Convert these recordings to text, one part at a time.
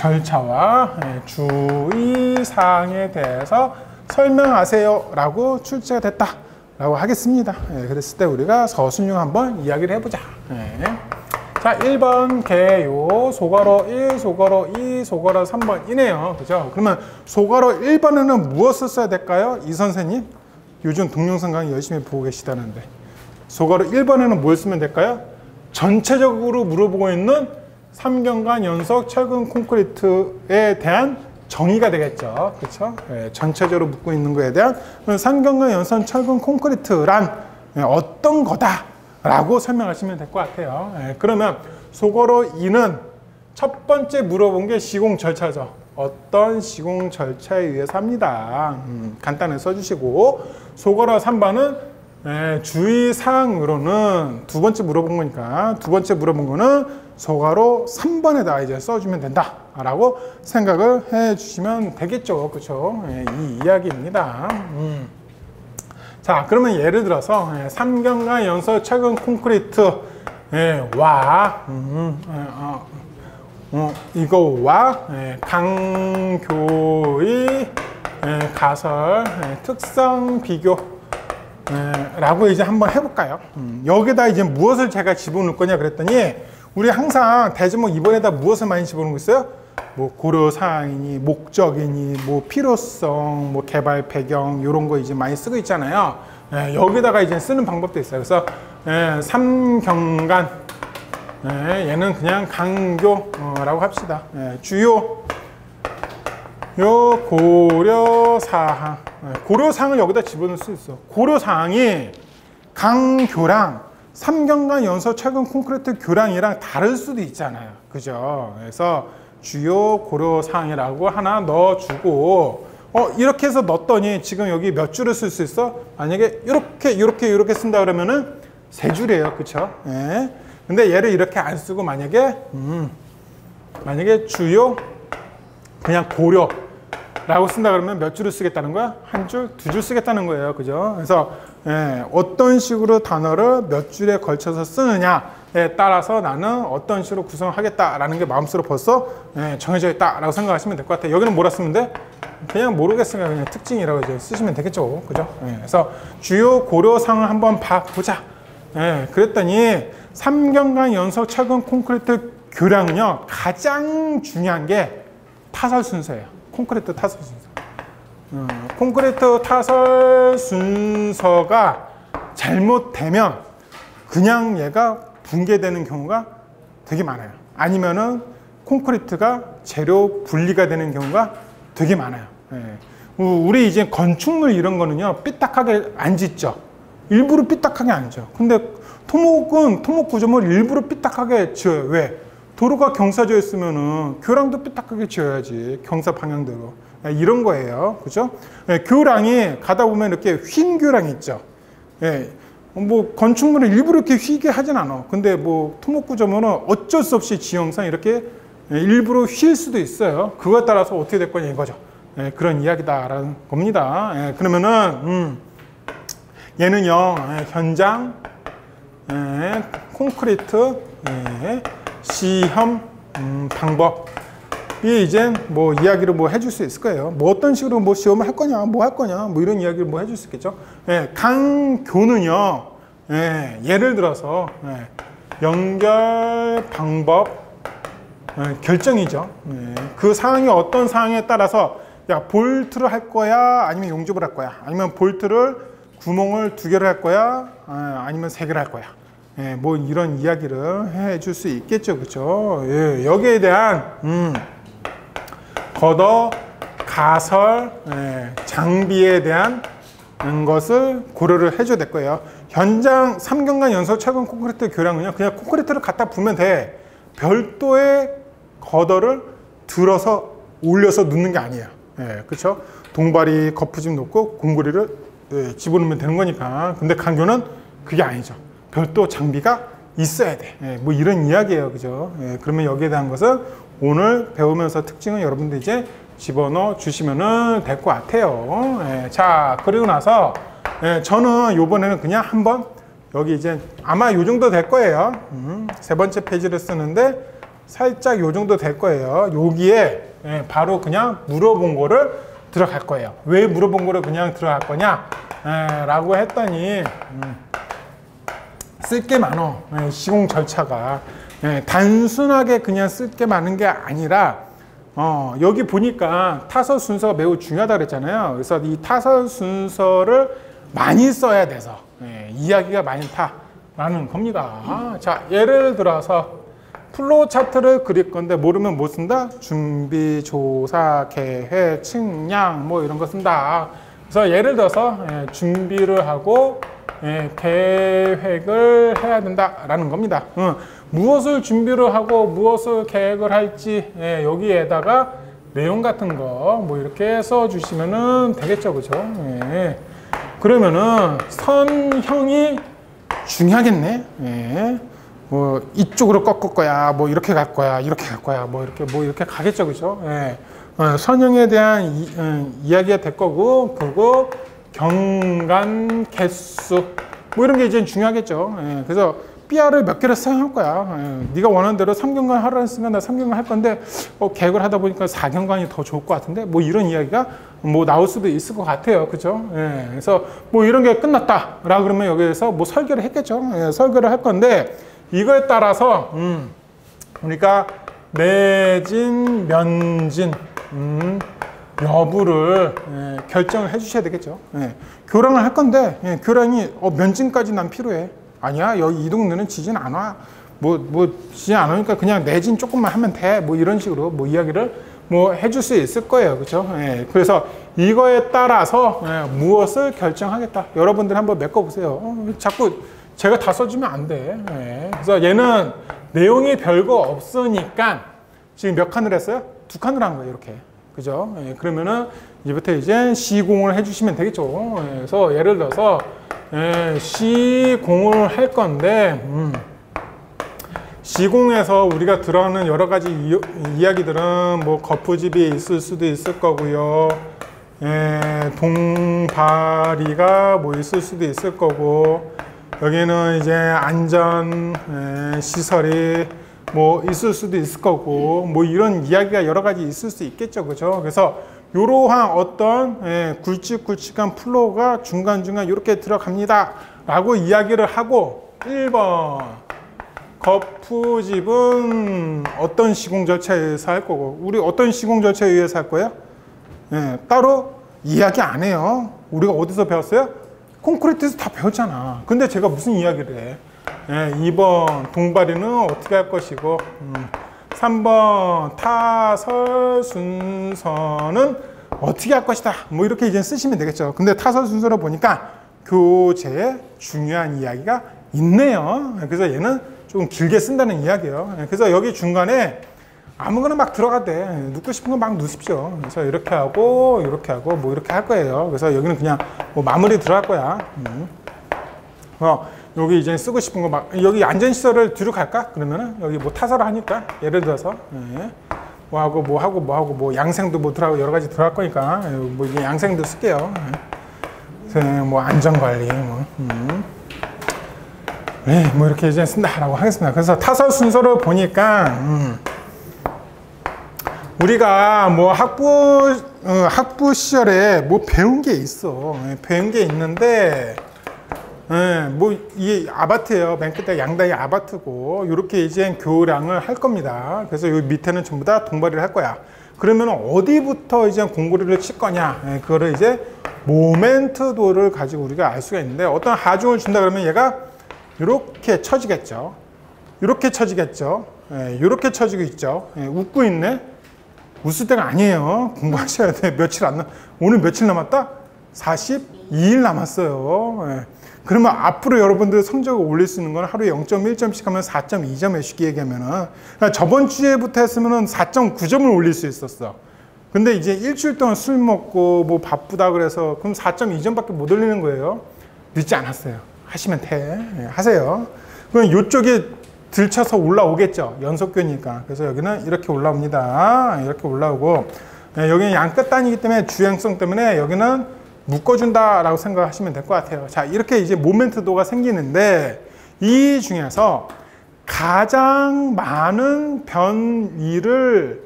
절차와 주의사항에 대해서 설명하세요 라고 출제가 됐다 라고 하겠습니다. 그랬을 때 우리가 서술형 한번 이야기를 해보자. 자, 1번 개요 소괄호 1, 소괄호 2, 소괄호 3번이네요. 그죠? 그러면 소괄호 1번에는 무엇을 써야 될까요? 이 선생님? 요즘 동영상 강의 열심히 보고 계시다는데. 소괄호 1번에는 뭘 쓰면 될까요? 전체적으로 물어보고 있는 3경관 연속 철근 콘크리트에 대한 정의가 되겠죠. 그렇죠? 전체적으로 묻고 있는 거에 대한 3경관 연속 철근 콘크리트란 어떤 거다 라고 설명하시면 될 것 같아요. 그러면 소괄호 2는 첫 번째 물어본 게 시공 절차죠. 어떤 시공 절차에 의해서 합니다. 간단히 써주시고, 소괄호 3번은 주의사항으로는 두 번째 물어본 거니까 두 번째 물어본 거는 소괄호 3번에다 이제 써주면 된다 라고 생각을 해 주시면 되겠죠. 그렇죠? 이 이야기입니다. 자, 그러면 예를 들어서 3경관 연속 철근 콘크리트와 이거와 강교의 가설 특성 비교 라고 이제 한번 해볼까요? 여기다 이제 무엇을 제가 집어넣을 거냐 그랬더니, 우리 항상 대지목 2번에다 무엇을 많이 집어넣고 있어요? 뭐 고려사항이니 목적이니 뭐 필요성, 뭐 개발 배경 이런 거 이제 많이 쓰고 있잖아요. 여기다가 이제 쓰는 방법도 있어요. 그래서 3경관 얘는 그냥 강교라고 합시다. 주요 고려사항, 고려사항을 여기다 집어넣을 수 있어. 고려사항이 강교랑 3경관 연속 철근 콘크리트 교량이랑 다를 수도 있잖아요. 그죠? 그래서 주요 고려사항이라고 하나 넣어주고, 이렇게 해서 넣었더니 지금 여기 몇 줄을 쓸 수 있어? 만약에 이렇게 쓴다 그러면은 3줄이에요. 그쵸? 근데 얘를 이렇게 안 쓰고 만약에 주요 그냥 고려라고 쓴다 그러면 몇 줄을 쓰겠다는 거야? 한 줄, 2줄 쓰겠다는 거예요. 그죠? 그래서 어떤 식으로 단어를 몇 줄에 걸쳐서 쓰느냐에 따라서 나는 어떤 식으로 구성하겠다라는 게 마음속으로 벌써 정해져 있다라고 생각하시면 될 것 같아요. 여기는 뭐라 쓰면 돼? 그냥 모르겠으면 그냥 특징이라고 이제 쓰시면 되겠죠. 그죠? 그래서 주요 고려사항을 한번 봐보자. 그랬더니 3경관 연속 철근 콘크리트 교량은요, 가장 중요한 게 타설 순서예요. 콘크리트 타설 순서. 콘크리트 타설 순서가 잘못되면 그냥 얘가 붕괴되는 경우가 되게 많아요. 아니면은 콘크리트가 재료 분리가 되는 경우가 되게 많아요. 우리 이제 건축물 이런 거는요, 삐딱하게 안 짓죠. 일부러 삐딱하게 안 지어. 근데 토목은 토목 구조물 일부러 삐딱하게 지어요. 왜? 도로가 경사져 있으면은 교량도 삐딱하게 지어야지. 경사 방향대로. 이런 거예요. 그죠? 교량이 가다 보면 이렇게 휜 교량이 있죠. 뭐 건축물을 일부러 이렇게 휘게 하진 않아. 근데 뭐 토목 구조물은 어쩔 수 없이 지형상 이렇게 일부러 휠 수도 있어요. 그거에 따라서 어떻게 될 거냐 이거죠. 그런 이야기다라는 겁니다. 그러면은 얘는요, 현장 콘크리트 시험 방법이 이제 뭐 이야기를 뭐 해줄 수 있을 거예요. 뭐 어떤 식으로 뭐 시험을 할 거냐, 뭐 할 거냐, 뭐 이런 이야기를 뭐 해줄 수 있겠죠. 강교는요, 예를 들어서 연결 방법 결정이죠. 그 사항이 어떤 사항에 따라서 야, 볼트를 할 거야, 아니면 용접을 할 거야, 아니면 볼트를 구멍을 2개를 할 거야, 아니면 3개를 할 거야. 뭐 이런 이야기를 해줄 수 있겠죠. 그렇죠? 여기에 대한 걷어 가설 장비에 대한 것을 고려를 해줘야 될 거예요. 현장 3경관 연속 철근 콘크리트 교량은요, 그냥 콘크리트를 갖다 부으면 돼. 별도의 걷어를 들어서 올려서 넣는 게 아니에요. 그렇죠? 동바리 거푸집 놓고 공구리를 집어넣으면 되는 거니까. 근데 강교는 그게 아니죠. 별도 장비가 있어야 돼. 뭐 이런 이야기예요. 그죠? 그러면 여기에 대한 것은 오늘 배우면서 특징은 여러분들 이제 집어넣어 주시면 될 것 같아요. 자, 그리고 나서 저는 요번에는 그냥 한번 여기 이제 아마 요 정도 될 거예요. 3번째 페이지를 쓰는데 살짝 요 정도 될 거예요. 여기에 바로 그냥 물어본 거를 들어갈 거예요. 왜 물어본 거를 그냥 들어갈 거냐? 라고 했더니 쓸 게 많어. 시공 절차가. 단순하게 그냥 쓸 게 많은 게 아니라 여기 보니까 타서 순서가 매우 중요하다 그랬잖아요. 그래서 이 타서 순서를 많이 써야 돼서 이야기가 많다라는 겁니다. 자, 예를 들어서 플로우 차트를 그릴 건데 모르면 뭐 쓴다? 준비, 조사, 계획, 측량 뭐 이런 거 쓴다. 그래서 예를 들어서 준비를 하고 계획을 해야 된다라는 겁니다. 무엇을 준비를 하고 무엇을 계획을 할지 여기에다가 내용 같은 거 뭐 이렇게 써주시면은 되겠죠, 그죠? 그러면은 선형이 중요하겠네. 뭐 이쪽으로 꺾을 거야, 뭐 이렇게 갈 거야, 이렇게 갈 거야, 뭐 이렇게 가겠죠, 그죠? 선형에 대한 이야기가 될 거고, 그리고 경관 개수 뭐 이런 게 이제 중요하겠죠. 그래서 삐아를 몇 개를 사용할 거야. 네가 원하는 대로 3경관 하라 했으니까 나 3경관 할 건데 계획을 하다 보니까 4경관이 더 좋을 것 같은데 뭐 이런 이야기가 뭐 나올 수도 있을 것 같아요. 그죠? 그래서 뭐 이런 게 끝났다라 그러면 여기에서 뭐 설계를 했겠죠. 설계를 할 건데 이거에 따라서 그러니까 내진, 면진 여부를 결정을 해 주셔야 되겠죠. 교량을 할 건데 교량이 면진까지 난 필요해. 아니야, 여기 이 동네는 지진 안 와. 뭐 지진 안 오니까 그냥 내진 조금만 하면 돼. 뭐 이런 식으로 뭐 이야기를 뭐 해줄 수 있을 거예요. 그죠? 그래서 이거에 따라서 무엇을 결정하겠다. 여러분들 한번 메꿔보세요. 자꾸 제가 다 써주면 안 돼. 그래서 얘는 내용이 별거 없으니까 지금 몇 칸을 했어요? 2칸을 한 거예요. 이렇게. 그죠? 그러면은 이제부터 이제 시공을 해주시면 되겠죠. 그래서 예를 들어서 시공을 할 건데 시공에서 우리가 들어가는 여러 가지 이야기들은 뭐 거푸집이 있을 수도 있을 거고요. 동바리가 뭐 있을 수도 있을 거고 여기는 이제 안전 시설이 뭐 있을 수도 있을 거고 뭐 이런 이야기가 여러 가지 있을 수 있겠죠. 그죠? 그래서 이러한 어떤 굵직굵직한 플로우가 중간중간 이렇게 들어갑니다 라고 이야기를 하고 1번 거푸집은 어떤 시공 절차에 의해서 할 거고 우리 어떤 시공 절차에 의해서 할 거예요? 따로 이야기 안 해요. 우리가 어디서 배웠어요? 콘크리트에서 다 배웠잖아. 근데 제가 무슨 이야기를 해? 2번 동바리는 어떻게 할 것이고 3번 타설 순서는 어떻게 할 것이다. 뭐 이렇게 이제 쓰시면 되겠죠. 근데 타설 순서로 보니까 교재에 중요한 이야기가 있네요. 그래서 얘는 좀 길게 쓴다는 이야기예요. 그래서 여기 중간에 아무거나 막 들어가대. 넣고 싶은 거 막 넣으십시오. 그래서 이렇게 하고 뭐 이렇게 할 거예요. 그래서 여기는 그냥 뭐 마무리 들어갈 거야. 여기 이제 쓰고 싶은 거 막 여기 안전시설을 뒤로 갈까? 그러면은 여기 뭐 타설을 하니까 예를 들어서 뭐 하고 뭐 양생도 뭐 들어가고 여러 가지 들어갈 거니까 뭐 이게 양생도 쓸게요. 뭐 안전관리 뭐 이렇게 이제 쓴다라고 하겠습니다. 그래서 타설 순서를 보니까 우리가 뭐 학부 시절에 뭐 배운 게 있어. 배운 게 있는데 뭐 이게 아파트예요. 맨 끝에 양다리 아파트고 이렇게 이제 교량을 할 겁니다. 그래서 여기 밑에는 전부 다 동바리를 할 거야. 그러면 어디부터 이제 공고리를 칠 거냐? 그거를 이제 모멘트도를 가지고 우리가 알 수가 있는데 어떤 하중을 준다 그러면 얘가 이렇게 쳐지겠죠. 이렇게 쳐지겠죠. 이렇게 쳐지고 있죠. 웃고 있네. 웃을 때가 아니에요. 공부하셔야 돼. 며칠 안 오늘 며칠 남았다? 42일 남았어요. 그러면 앞으로 여러분들 성적을 올릴 수 있는 건 하루에 0.1점씩 하면 4.2점에 쉽게 얘기하면은 그러니까 저번 주에부터 했으면은 4.9점을 올릴 수 있었어. 근데 이제 일주일 동안 술 먹고 뭐 바쁘다 그래서 그럼 4.2점밖에 못 올리는 거예요. 늦지 않았어요. 하시면 돼. 하세요. 그럼 이쪽에 들쳐서 올라오겠죠. 연속교니까. 그래서 여기는 이렇게 올라옵니다. 이렇게 올라오고 여기는 양끝 단위이기 때문에 주행성 때문에 여기는 묶어준다라고 생각하시면 될 것 같아요. 자, 이렇게 이제 모멘트도가 생기는데 이 중에서 가장 많은 변위를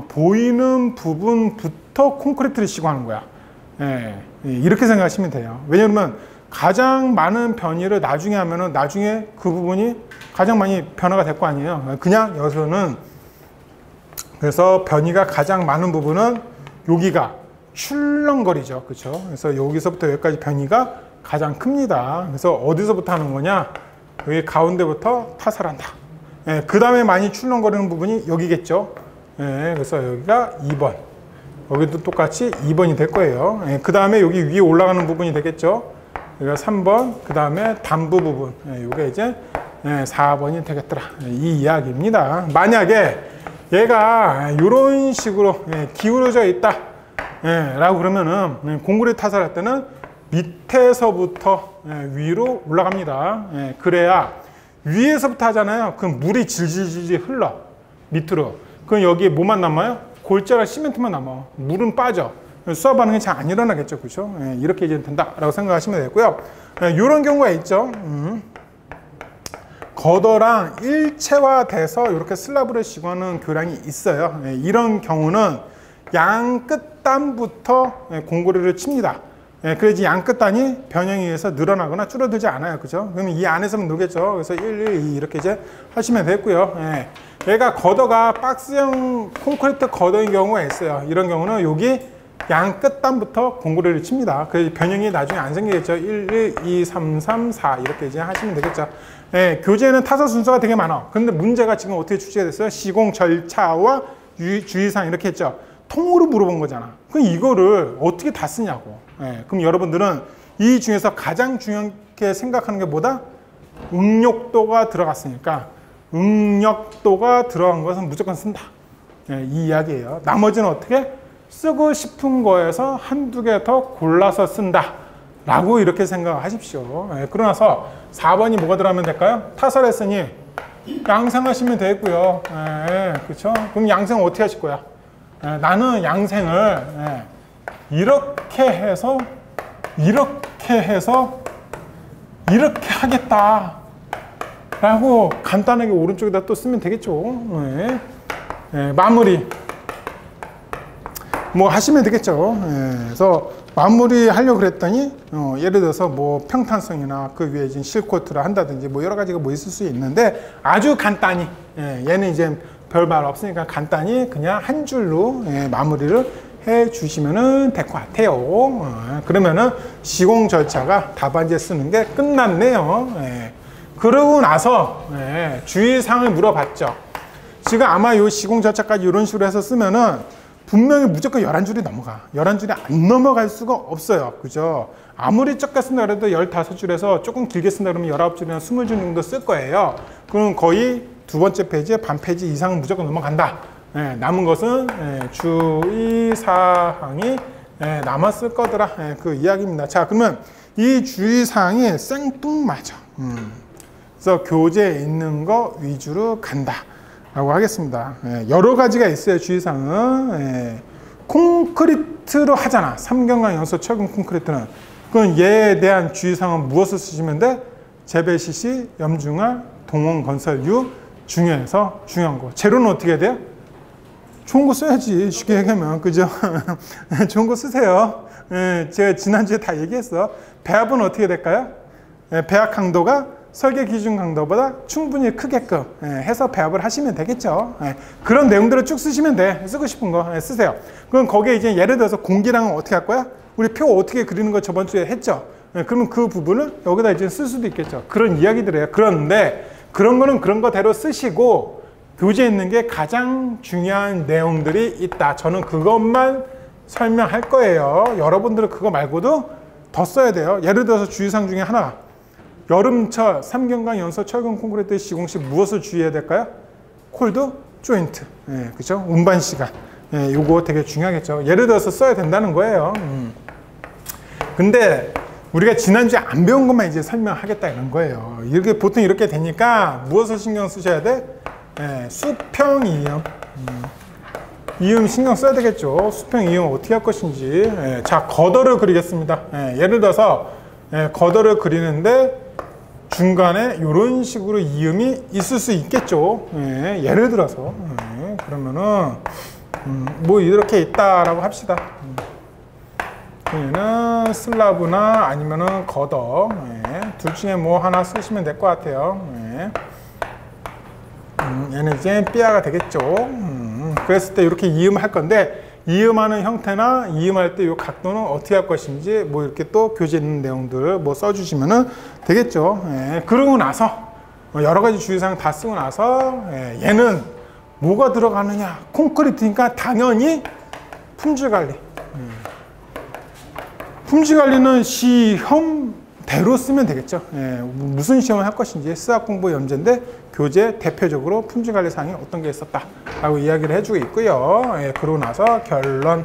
보이는 부분부터 콘크리트를 시공하는 거야. 이렇게 생각하시면 돼요. 왜냐하면 가장 많은 변이를 나중에 하면은 나중에 그 부분이 가장 많이 변화가 될 거 아니에요. 그냥 여기서는 그래서 변이가 가장 많은 부분은 여기가 출렁거리죠. 그렇죠? 그래서 여기서부터 여기까지 변이가 가장 큽니다. 그래서 어디서부터 하는 거냐? 여기 가운데부터 타설한다. 그 다음에 많이 출렁거리는 부분이 여기겠죠. 그래서 여기가 2번. 여기도 똑같이 2번이 될 거예요. 그 다음에 여기 위에 올라가는 부분이 되겠죠. 여기가 3번. 그 다음에 단부 부분. 이게 이제 4번이 되겠더라. 이 이야기입니다. 만약에 얘가 이런 식으로 기울어져 있다. 라고 그러면은 공구리 타설할 때는 밑에서부터 위로 올라갑니다. 그래야 위에서부터 하잖아요. 그럼 물이 질질질 흘러 밑으로. 그럼 여기에 뭐만 남아요? 골자랑 시멘트만 남아. 물은 빠져. 수압 반응이 잘 안 일어나겠죠. 그렇죠? 이렇게 이제 된다라고 생각하시면 되고요. 이런 경우가 있죠. 걷어랑 일체화돼서 이렇게 슬라브를 시공하는 교량이 있어요. 이런 경우는 양 끝단부터 공고리를 칩니다. 그래야지 양 끝단이 변형에 의해서 늘어나거나 줄어들지 않아요. 그죠? 그러면 이 안에서만 누겠죠. 그래서 1, 1, 2 이렇게 이제 하시면 되고요. 얘가 걷어가 박스형 콘크리트 걷어인 경우가 있어요. 이런 경우는 여기 양 끝단부터 공고리를 칩니다. 그래서 변형이 나중에 안 생기겠죠. 1, 1, 2, 3, 3, 4 이렇게 이제 하시면 되겠죠. 교재에는 타설 순서가 되게 많아. 근데 문제가 지금 어떻게 출제가 됐어요? 시공 절차와 주의사항 이렇게 했죠. 통으로 물어본 거잖아. 그럼 이거를 어떻게 다 쓰냐고. 그럼 여러분들은 이 중에서 가장 중요하게 생각하는 게 뭐다? 응력도가 들어갔으니까 응력도가 들어간 것은 무조건 쓴다. 이 이야기예요. 나머지는 어떻게? 쓰고 싶은 거에서 한두 개 더 골라서 쓴다. 라고 이렇게 생각하십시오. 그러나서 4번이 뭐가 들어가면 될까요? 타설했으니 양생하시면 되고요. 그렇죠? 그럼 양생 어떻게 하실 거야? 나는 양생을 이렇게 해서 이렇게 하겠다 라고 간단하게 오른쪽에다 또 쓰면 되겠죠. 마무리 뭐 하시면 되겠죠. 그래서 마무리 하려고 그랬더니 예를 들어서 뭐 평탄성이나 그 위에 이제 실코트를 한다든지 뭐 여러 가지가 뭐 있을 수 있는데 아주 간단히 얘는 이제 별말 없으니까 간단히 그냥 한 줄로 마무리를 해 주시면 될 것 같아요. 그러면은 시공 절차가 답안지에 쓰는 게 끝났네요. 그러고 나서 주의사항을 물어봤죠. 지금 아마 이 시공 절차까지 이런 식으로 해서 쓰면은 분명히 무조건 11줄이 넘어가. 11줄이 안 넘어갈 수가 없어요. 그죠? 아무리 적게 쓴다 그래도 15줄에서 조금 길게 쓴다 그러면 19줄이나 20줄 정도 쓸 거예요. 그럼 거의 두 번째 페이지에 반 페이지 이상은 무조건 넘어간다. 남은 것은 주의사항이 남았을 거더라. 그 이야기입니다. 자, 그러면 이 주의사항이 생뚱맞아. 그래서 교재에 있는 거 위주로 간다. 라고 하겠습니다. 여러 가지가 있어요. 주의사항은. 콘크리트로 하잖아. 삼경강 연소 철근 콘크리트는. 그럼 얘에 대한 주의사항은 무엇을 쓰시면 돼? 재배 시시, 염중화, 동원 건설 유, 중요해서 중요한 거. 재료는 어떻게 해야 돼요? 좋은 거 써야지. 쉽게 얘기하면. 그죠? 좋은 거 쓰세요. 제가 지난주에 다 얘기했어. 배합은 어떻게 될까요? 배합 강도가 설계 기준 강도보다 충분히 크게끔 해서 배합을 하시면 되겠죠. 그런 내용들을 쭉 쓰시면 돼. 쓰고 싶은 거 쓰세요. 그럼 거기에 이제 예를 들어서 공기량은 어떻게 할 거야? 우리 표 어떻게 그리는 거 저번 주에 했죠. 그러면 그 부분을 여기다 이제 쓸 수도 있겠죠. 그런 이야기들이에요. 그런데 그런 거는 그런 거대로 쓰시고 교재에 있는 게 가장 중요한 내용들이 있다. 저는 그것만 설명할 거예요. 여러분들은 그거 말고도 더 써야 돼요. 예를 들어서 주의사항 중에 하나. 여름철 삼경강 연소 철근 콘크리트 시공 시 무엇을 주의해야 될까요? 콜드 조인트. 그렇죠? 운반 시간. 요거 되게 중요하겠죠. 예를 들어서 써야 된다는 거예요. 근데 우리가 지난주에 안 배운 것만 이제 설명하겠다 이런 거예요. 이렇게 보통 이렇게 되니까 무엇을 신경 쓰셔야 돼? 수평 이음. 이음 신경 써야 되겠죠. 수평 이음 어떻게 할 것인지. 자, 걷어를 그리겠습니다. 예를 들어서 걷어를 그리는데 중간에 이런 식으로 이음이 있을 수 있겠죠. 예를 들어서 그러면은 뭐 이렇게 있다라고 합시다. 얘는 슬라브나 아니면은 거더, 둘 중에 뭐 하나 쓰시면 될 것 같아요. 얘는 이제 삐아가 되겠죠. 그랬을 때 이렇게 이음할 건데, 이음하는 형태나 이음할 때 이 각도는 어떻게 할 것인지 뭐 이렇게 또 교재 있는 내용들 뭐 써주시면 되겠죠. 그러고 나서 여러 가지 주의사항 다 쓰고 나서 얘는 뭐가 들어가느냐, 콘크리트니까 당연히 품질 관리. 품질 관리는 시험대로 쓰면 되겠죠. 무슨 시험을 할 것인지 수학 공부 연재인데 교재 대표적으로 품질 관리 사항이 어떤 게 있었다라고 이야기를 해주고 있고요. 그러고 나서 결론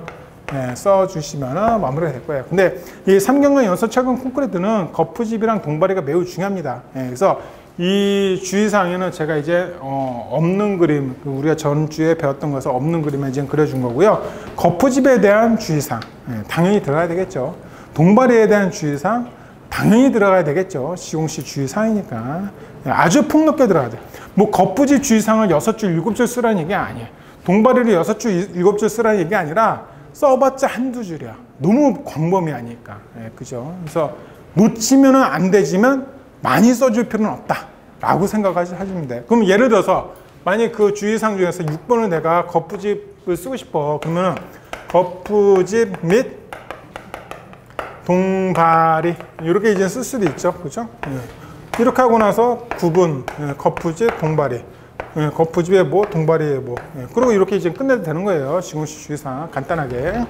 써주시면 마무리가 될 거예요. 근데 이 삼경관 연소 철근 콘크리트는 거푸집이랑 동바리가 매우 중요합니다. 그래서 이 주의사항에는 제가 이제 없는 그림, 우리가 전주에 배웠던 것을 없는 그림에 지금 그려준 거고요. 거푸집에 대한 주의사항 당연히 들어가야 되겠죠. 동바리에 대한 주의사항 당연히 들어가야 되겠죠. 시공시 주의사항이니까 아주 폭넓게 들어가야 돼요. 뭐 거푸집 주의사항을 6줄, 7줄 쓰라는 얘기 아니에요. 동바리를 6줄, 7줄 쓰라는 얘기 아니라 써봤자 한두 줄이야. 너무 광범위하니까. 그죠? 그래서 놓치면 안 되지만 많이 써줄 필요는 없다 라고 생각하시면 돼요. 그럼 예를 들어서 만약 그 주의사항 중에서 6번을 내가 거푸집을 쓰고 싶어. 그러면 거푸집 및 동바리 이렇게 이제 쓸 수도 있죠. 그죠? 이렇게 하고 나서 구분, 거푸집, 동바리, 거푸집에 뭐, 동바리에 뭐, 그리고 이렇게 이제 끝내도 되는 거예요. 시공시 주의사항 간단하게.